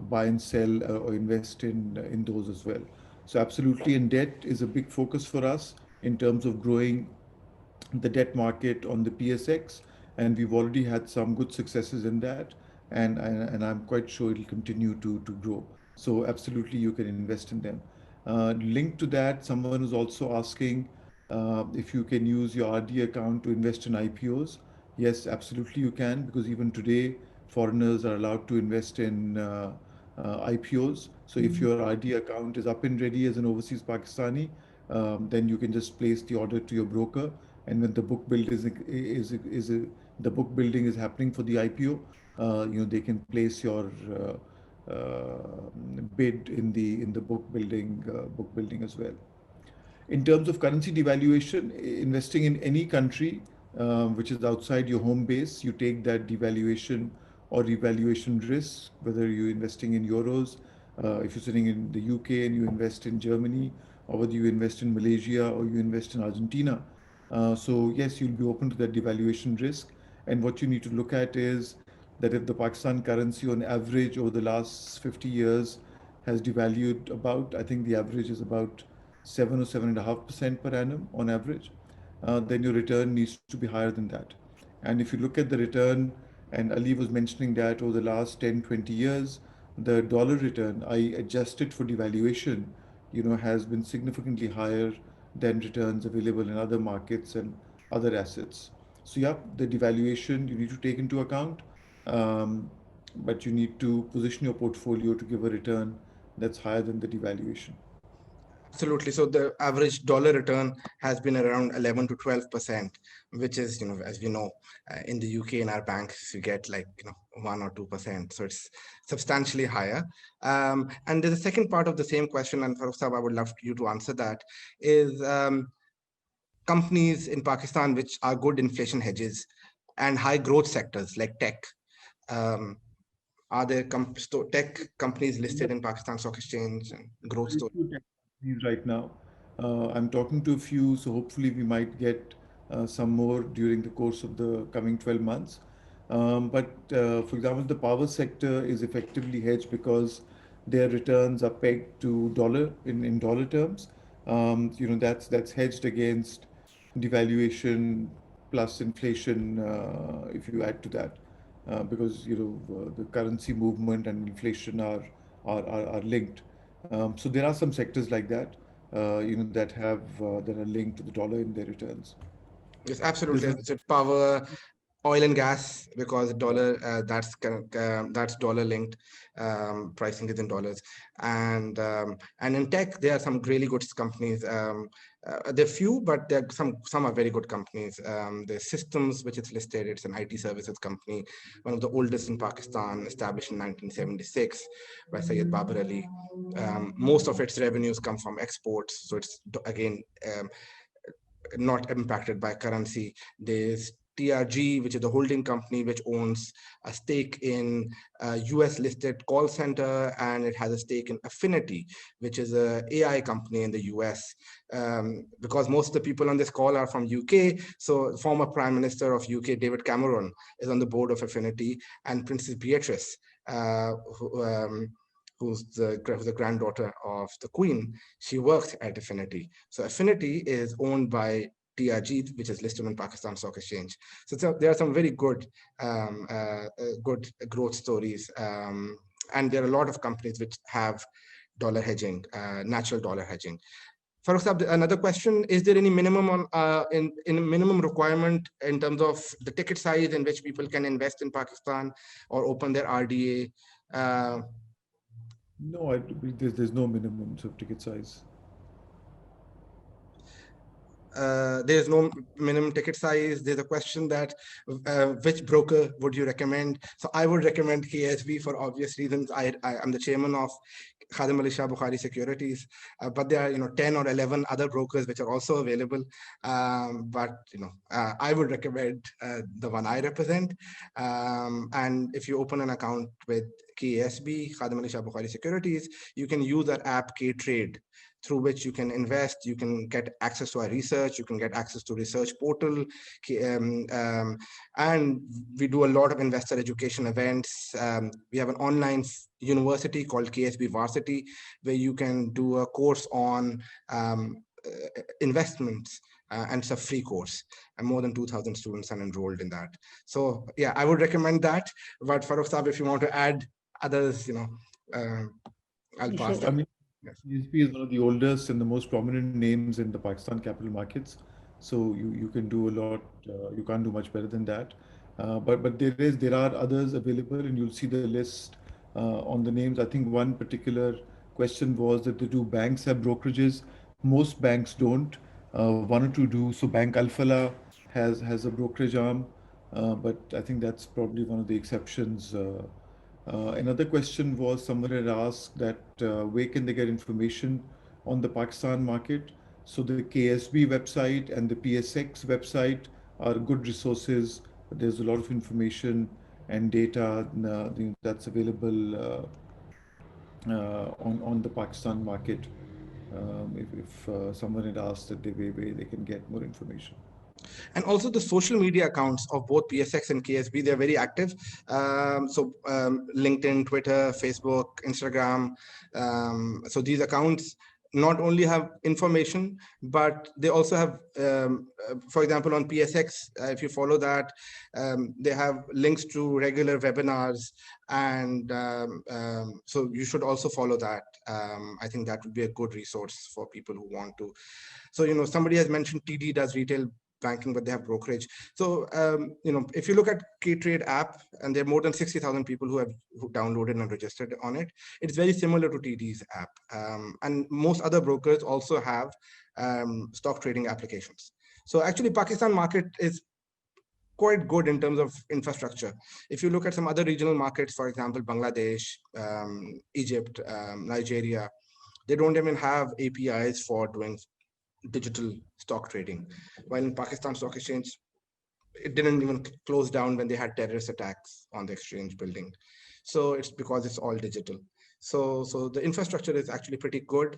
buy and sell or invest in those as well. So absolutely, and debt is a big focus for us in terms of growing the debt market on the PSX, and we've already had some good successes in that, and I'm quite sure it'll continue to grow. So absolutely, you can invest in them. Linked to that, someone is also asking if you can use your RD account to invest in IPOs. Yes, absolutely, you can, because even today, foreigners are allowed to invest in IPOs. So if your RD account is up and ready as an overseas Pakistani, then you can just place the order to your broker, and when the book build is the book building is happening for the IPO, they can place your bid in the book building as well. In terms of currency devaluation, investing in any country which is outside your home base, you take that devaluation or revaluation risk, whether you're investing in euros, if you're sitting in the UK and you invest in Germany, or whether you invest in Malaysia or you invest in Argentina. So yes, you'll be open to that devaluation risk. And what you need to look at is that if the Pakistan currency on average over the last 50 years has devalued about, I think the average is about 7 or 7.5% per annum on average, then your return needs to be higher than that. And if you look at the return, and Ali was mentioning that over the last 10, 20 years, the dollar return, I adjusted for devaluation, has been significantly higher than returns available in other markets and other assets. So yeah, the devaluation you need to take into account, um, but you need to position your portfolio to give a return that's higher than the devaluation. Absolutely. So the average dollar return has been around 11 to 12%, which is, as we know, in the UK in our banks, you get like, 1 or 2%. So it's substantially higher. And there's a second part of the same question, and Farooq Saab, I would love you to answer that, is companies in Pakistan which are good inflation hedges and high growth sectors like tech. Um, are there tech companies listed in Pakistan Stock Exchange and growth Very stories? few tech companies right now. I'm talking to a few, so hopefully we might get some more during the course of the coming 12 months. But for example, the power sector is effectively hedged because their returns are pegged to dollar in dollar terms. That's hedged against devaluation plus inflation, if you add to that, because the currency movement and inflation are linked. So there are some sectors like that, that are linked to the dollar in their returns. Yes, There's absolutely. no, It's a power, oil and gas, because dollar that's dollar linked. Pricing is in dollars, and in tech there are some really good companies. There are few, but there are some are very good companies. There's Systems, which is listed. It's an IT services company, one of the oldest in Pakistan, established in 1976 by Syed Babar Ali. Most of its revenues come from exports, so it's again not impacted by currency. There's TRG, which is the holding company which owns a stake in a US listed call center, and it has a stake in Affinity, which is a AI company in the US. Because most of the people on this call are from UK, so former Prime Minister of UK, David Cameron, is on the board of Affinity, and Princess Beatrice, who's the granddaughter of the Queen, she worked at Affinity. So Affinity is owned by TRG, which is listed on Pakistan Stock Exchange. So there are some very good growth stories, and there are a lot of companies which have dollar hedging, natural dollar hedging. Farooq Saab, another question: is there any minimum in minimum requirement in terms of the ticket size in which people can invest in Pakistan or open their RDA? no, there's no minimum sort of ticket size. There's no minimum ticket size. There's a question that which broker would you recommend? So I would recommend KSB for obvious reasons. I am the chairman of Khadim Ali Shah Bukhari Securities, but there are 10 or 11 other brokers which are also available. But I would recommend the one I represent. And if you open an account with KSB, Khadim Ali Shah Bukhari Securities, you can use that app KTrade, through which you can invest, you can get access to our research, you can get access to research portal, and we do a lot of investor education events. We have an online university called KSB Varsity, where you can do a course on investments, and it's a free course, and more than 2,000 students are enrolled in that. So yeah, I would recommend that. But Farooq Saab, if you want to add others, uh, I'll pass Sure. that. I mean, Yes. CSP is one of the oldest and the most prominent names in the Pakistan capital markets. So you can do a lot. You can't do much better than that. But there are others available, and you'll see the list on the names. I think one particular question was that do banks have brokerages? Most banks don't. One or two do. So Bank Al Falah has a brokerage arm, but I think that's probably one of the exceptions. Another question was someone had asked that where can they get information on the Pakistan market? So the KSB website and the PSX website are good resources. There's a lot of information and data that's available on the Pakistan market. If someone had asked that where they can get more information. And also the social media accounts of both PSX and KSB, they're very active. LinkedIn, Twitter, Facebook, Instagram. So these accounts not only have information, but they also have, for example, on PSX, if you follow that, they have links to regular webinars. And so you should also follow that. I think that would be a good resource for people who want to. So, somebody has mentioned TD does retail banking, but they have brokerage. So if you look at KTrade app, and there are more than 60,000 people who downloaded and registered on it, it's very similar to TD's app. And most other brokers also have stock trading applications. So actually, Pakistan market is quite good in terms of infrastructure. If you look at some other regional markets, for example, Bangladesh, Egypt, Nigeria, they don't even have APIs for doing digital stock trading. While in Pakistan Stock Exchange, it didn't even close down when they had terrorist attacks on the exchange building. So it's because it's all digital. So the infrastructure is actually pretty good,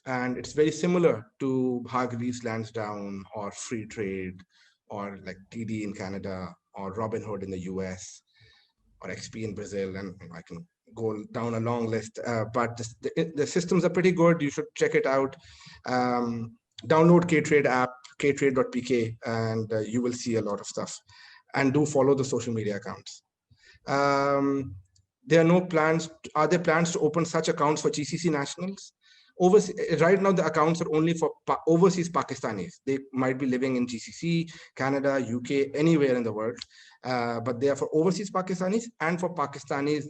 and it's very similar to Hargreaves Lansdowne or Free Trade or like TD in Canada or Robinhood in the US or XP in Brazil, and I can go down a long list. But the systems are pretty good. You should check it out. Download KTrade app, ktrade.pk, and you will see a lot of stuff. And do follow the social media accounts. There are no plans. Are there plans to open such accounts for GCC nationals? Right now, the accounts are only for overseas Pakistanis. They might be living in GCC, Canada, UK, anywhere in the world, but they are for overseas Pakistanis and for Pakistanis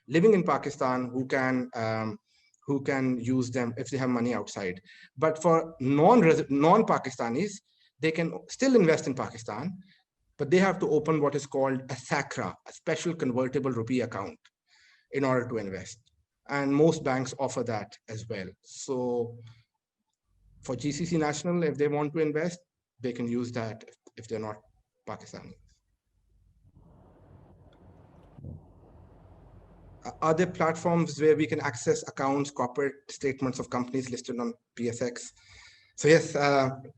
living in Pakistan who can use them if they have money outside. But for non-Pakistanis, they can still invest in Pakistan, but they have to open what is called a SACRA, a special convertible rupee account, in order to invest. And most banks offer that as well. So for GCC national, if they want to invest, they can use that if they're not Pakistani. Are there platforms where we can access accounts, corporate statements of companies listed on PSX? So yes,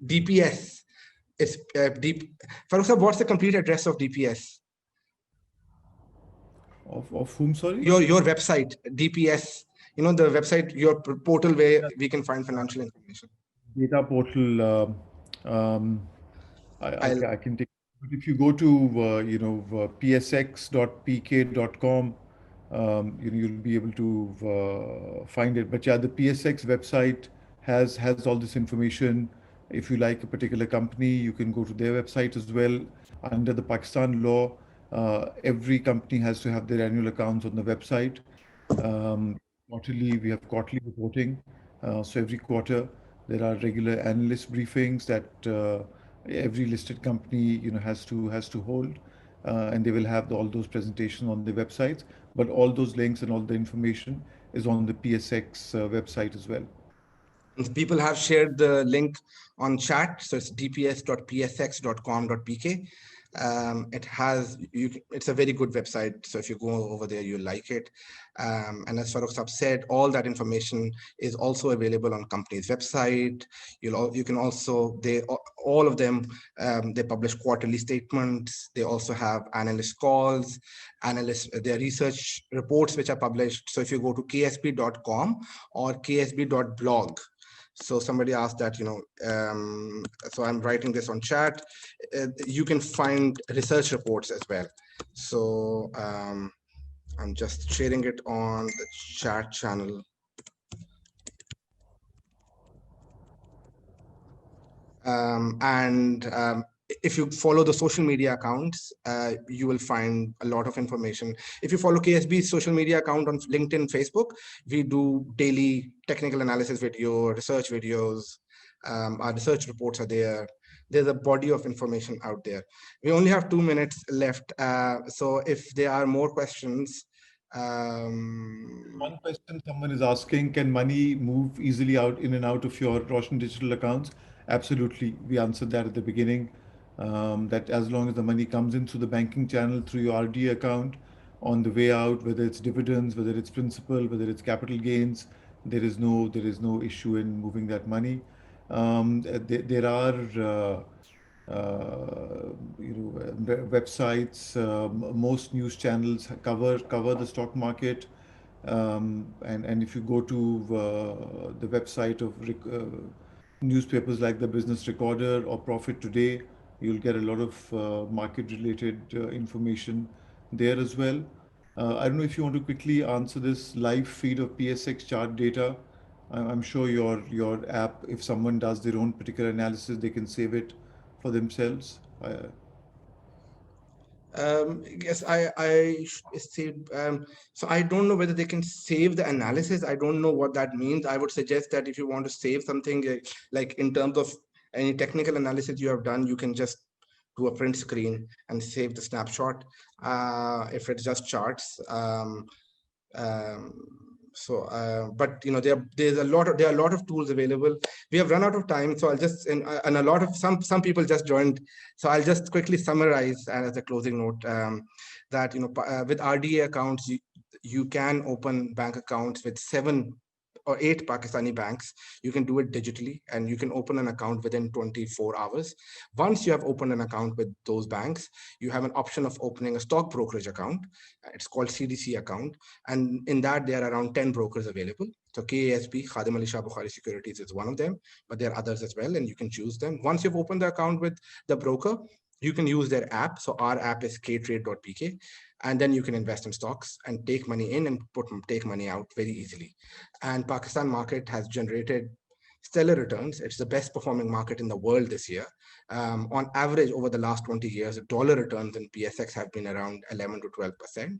DPS is deep. Farooq sir, what's the complete address of DPS? Of whom, sorry? Your website, DPS. The website, your portal where we can find financial information. Data portal. Um, I'll I can take. But if you go to psx.pk.com, you'll be able to find it. But yeah, the PSX website has all this information. If you like a particular company, you can go to their website as well. Under the Pakistan law, every company has to have their annual accounts on the website. Quarterly, we have quarterly reporting. So every quarter, there are regular analyst briefings that every listed company has to hold, and they will have all those presentations on the websites. But all those links and all the information is on the PSX website as well. People have shared the link on chat, so it's dps.psx.com.pk. It's a very good website, so if you go over there, you'll like it. And as Farooq Saab said, all that information is also available on company's website. You can also, all of them, they publish quarterly statements. They also have analyst calls, their research reports which are published. So if you go to ksb.com or ksb.blog, so somebody asked that, so I'm writing this on chat. You can find research reports as well. So I'm just sharing it on the chat channel. If you follow the social media accounts, you will find a lot of information. If you follow KSB's social media account on LinkedIn, Facebook, we do daily technical analysis video, research videos. Our research reports are there. There's a body of information out there. We only have 2 minutes left. So if there are more questions. One question someone is asking, can money move easily out in and out of your Roshan digital accounts? Absolutely. We answered that at the beginning. That as long as the money comes in through the banking channel, through your RD account, on the way out, whether it's dividends, whether it's principal, whether it's capital gains, there is no issue in moving that money. There are websites, most news channels cover the stock market, and if you go to the website of newspapers like the Business Recorder or Profit Today, you'll get a lot of market related information there as well. I don't know if you want to quickly answer this live feed of PSX chart data. I'm sure your app, if someone does their own particular analysis, they can save it for themselves? Yes, save. So I don't know whether they can save the analysis. I don't know what that means. I would suggest that if you want to save something, like in terms of any technical analysis you have done, you can just do a print screen and save the snapshot. If it's just charts. Um, but there are a lot of tools available. We have run out of time, so I'll just and a lot of some people just joined, so I'll just quickly summarize as a closing note, that with RDA accounts, you can open bank accounts with 7 or 8 Pakistani banks. You can do it digitally, and you can open an account within 24 hours. Once you have opened an account with those banks, you have an option of opening a stock brokerage account. It's called CDC account, and in that there are around 10 brokers available. So KASB, Khadim Ali Shah Bukhari Securities, is one of them, but there are others as well, and you can choose them. Once you've opened the account with the broker, you can use their app. So our app is KTrade.pk, and then you can invest in stocks and take money in and take money out very easily. And Pakistan market has generated stellar returns. It's the best performing market in the world this year. On average, over the last 20 years, dollar returns in PSX have been around 11 to 12%.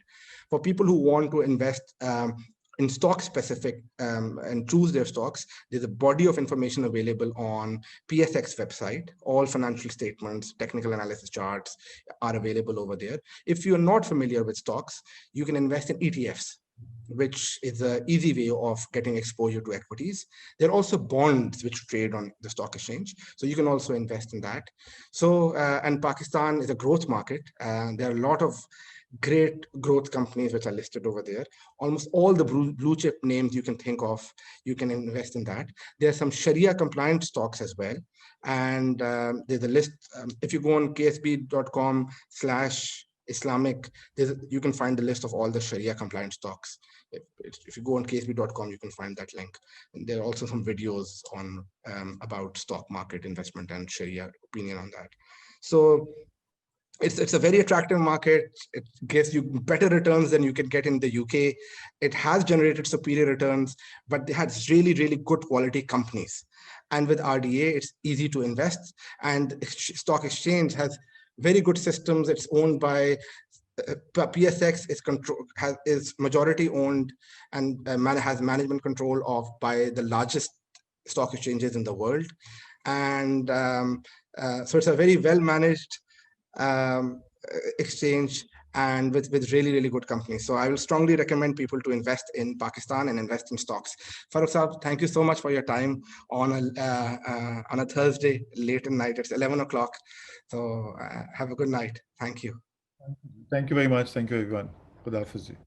For people who want to invest in stock specific and choose their stocks, there's a body of information available on PSX website. All financial statements, technical analysis charts are available over there. If you're not familiar with stocks, you can invest in ETFs, which is an easy way of getting exposure to equities. There are also bonds which trade on the stock exchange, so you can also invest in that. So, and Pakistan is a growth market, and there are a lot of great growth companies which are listed over there. Almost all the blue chip names you can think of, you can invest in that. There are some Sharia compliant stocks as well. And there's a list. If you go on ksb.com/Islamic, you can find the list of all the Sharia compliant stocks. If you go on ksb.com, you can find that link. And there are also some videos on about stock market investment and Sharia opinion on that. So it's a very attractive market. It gives you better returns than you can get in the UK. It has generated superior returns, but it has really, really good quality companies. And with RDA, it's easy to invest. And stock exchange has very good systems. It's owned by PSX is majority owned and has management control of by the largest stock exchanges in the world. And so it's a very well managed exchange, and with really, really good companies. So I will strongly recommend people to invest in Pakistan and invest in stocks. Farooq Saab, thank you so much for your time on a Thursday late at night. It's 11 o'clock. So have a good night. Thank you. Thank you very much. Thank you, everyone. Khuda Hafiz ji.